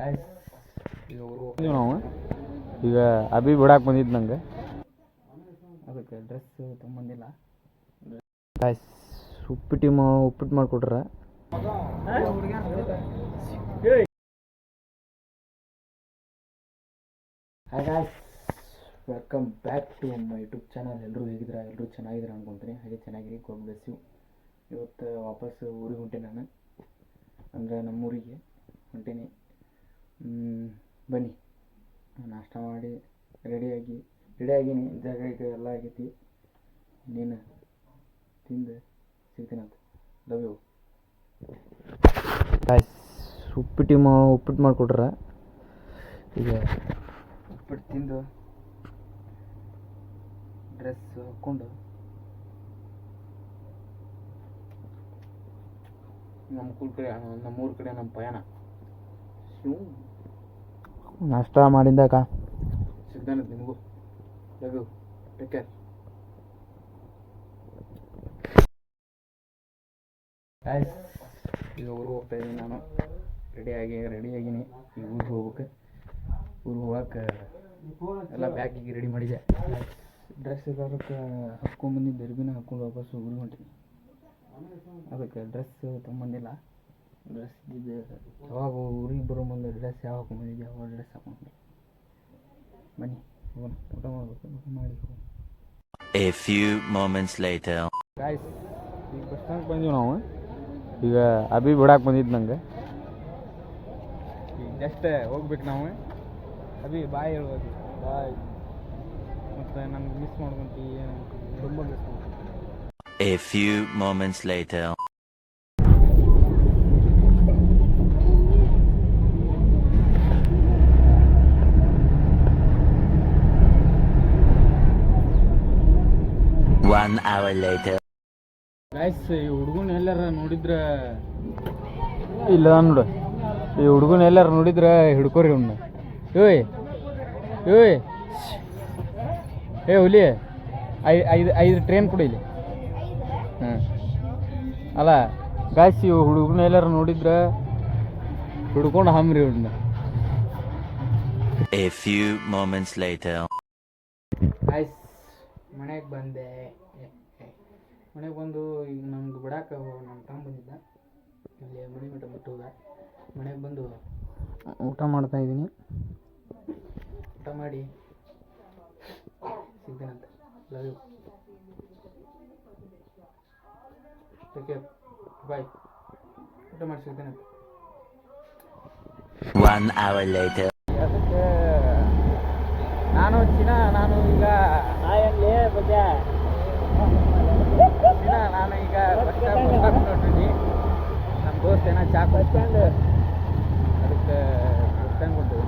ನಾವು ಈಗ ಅಭಿ ಬಿಡಾಕ್ ಬಂದಿದ್ದು ನಂಗೆ ಅದಕ್ಕೆ ಡ್ರೆಸ್ ತೊಗೊಂಬಂದಿಲ್ಲ. ಉಪ್ಪಿಟ್ಟು ಮಾಡಿಕೊಟ್ರ. Hi guys, welcome back to my YouTube channel. ಎಲ್ಲರೂ ಹೇಗಿದ್ದೀರಾ? ಎಲ್ಲರೂ ಚೆನ್ನಾಗಿದ್ದೀರಾ ಅನ್ಕೊತೀನಿ. ಹಾಗೆ ಚೆನ್ನಾಗಿರಿ, ಗಾಡ್ ಬ್ಲೆಸ್ ಯು. ಇವತ್ತು ವಾಪಸ್ ಊರಿಗೆ ಹೊಂಟೀನಿ ನಾನು, ಅಂದರೆ ನಮ್ಮೂರಿಗೆ ಹೊಂಟೀನಿ. ಬನ್ನಿ, ನಾಷ್ಟ ಮಾಡಿ ರೆಡಿಯಾಗೀನಿ. ಜಾಗ ಈಗ ಎಲ್ಲ ಆಗೈತಿ. ನೀನು ತಿಂದು ಸಿಗ್ತೀನಂತ. Love you. ಉಪ್ಪಿಟ್ಟು ಮಾಡಿಕೊಟ್ರ. ಈಗ ಉಪ್ಪಿಟ್ಟು ತಿಂದು ಡ್ರೆಸ್ ಹಾಕ್ಕೊಂಡು ನಮ್ಮೂರ ಕಡೆ ನಮ್ಮ ಪಯಣ. ನಾಷ್ಟ ಮಾಡಿದ್ದಾಗ ಸಿಗ್ತಾನಂತ ನಿಮಗೂ. Love you, take care. Guys, ಈಗ ಊರಿಗೆ ಹೋಗ್ತಾ ಇದ್ದೀನಿ ನಾನು. ರೆಡಿಯಾಗೀನಿ. ಈಗ ಊರಿಗೆ ಹೋಗ್ಬೇಕು. ಊರಿಗೆ ಹೋಗಕ್ಕೆ ಎಲ್ಲ ಬ್ಯಾಗಿಗೆ ರೆಡಿ ಮಾಡಿದೆ. ಡ್ರೆಸ್ ಅದಕ್ಕೆ ಹಾಕ್ಕೊಂಬಂದಿದ್ದು, ದರ್ಬಿನ ಹಾಕ್ಕೊಂಡು ವಾಪಸ್ ಊರಿಗೆ ಹೊಂಟೀನಿ. ಅದಕ್ಕೆ ಡ್ರೆಸ್ ತೊಗೊಂಬಂದಿಲ್ಲ. ಡ್ರೆಸ್ ಇದ್ದಿದ್ದು ಯಾವಾಗ ಊರಿಗೆ ಬರೋ ಮುಂದೆ ಡ್ರೆಸ್ ಯಾವ ಹಾಕ್ಕೊಂಬಂದಿದ್ದೆ, ಯಾವ ಡ್ರೆಸ್ ಹಾಕ್ಕೊಂಡು ಬನ್ನಿ ಹೋಗೋಣ. ಊಟ ಮಾಡಬೇಕು, ಊಟ ಮಾಡಿ ಹೋಗೋಣ. A few moments later. Guys, ಈಗ ಬಸ್ ಸ್ಟ್ಯಾಂಡ್ ಬಂದೀವಿ ನಾವು. ಈಗ ಅಭಿ ಬಿಡಾಕ್ ಬಂದಿದ್ದು ನಂಗೆ. ಈಗ ಜಸ್ಟ್ ಹೋಗ್ಬೇಕು ನಾವು. ಅಭಿ ಬಾಯ್ ಹೇಳ್ಬೋದು. ಬಾಯ್. ಮತ್ತು ನಮ್ಗೆ ಮಿಸ್ ಮಾಡ್ಕೊಂತೀವಿ, ತುಂಬ ಮಿಸ್ ಮಾಡ್ಕೊಂತೀವಿ. A few moments later. One hour later. Guys, ಈ ಹುಡುಗನ ಎಲ್ಲಾರ ನೋಡಿದ್ರೆ ಇಲ್ಲ ನೋಡು. ಈ ಹುಡುಗನ ಎಲ್ಲಾರು ನೋಡಿದ್ರೆ ಹಿಡ್ಕೋರಿ ಅವ್ನ. ಏಯ್ ಹುಲಿ, ಐದು ಟ್ರೈನ್ ಕೊಡಿ ಇಲ್ಲಿ. ಅಲ್ಲ ಗಾಯ್ಸ್, ಈ ಹುಡುಗನ ಎಲ್ಲಾರು ನೋಡಿದ್ರೆ ಹಿಡ್ಕೊಂಡು ಹಮ್ರಿ ಅವ್ನ. A few moments later. Guys, ಮನೆಗೆ ಬಂದೆ. ಮನೆಗೆ ಬಂದು ಈಗ ನಮ್ಗೆ ಬಿಡಾಕ ನಮ್ಮ ತಮ್ಮ ಬಂದಿದ್ದ. ಇಲ್ಲಿ ಮನೆ ಮಠ ಬಿಟ್ಟು ಮನೆಗೆ ಬಂದು ಊಟ ಮಾಡ್ತಾಯಿದ್ದೀನಿ. ಊಟ ಮಾಡಿ ಸಿಗ್ತೇನಂತ. ಲವ್ ಯು, ಟೇಕ್ ಕೇರ್, ಬಾಯ್. ಊಟ ಮಾಡಿ ಸಿಗ್ತೇನಂತ. One hour later. ಅದಕ್ಕೆ ನಾನು ಈಗ ನಾನು ಈಗ ಬಸ್ ಸ್ಟಾಪ್ ನೋಡ್ತೀನಿ. ನಮ್ಮ ದೋಸ್ತ ಏನೋ ಚಾ ಕುಡ್ಸ್ಕೊಂಡು ಅದಕ್ಕೆ ಬಸ್ ಸ್ಟ್ಯಾಂಡ್ ಕೊಡ್ತೀವಿ.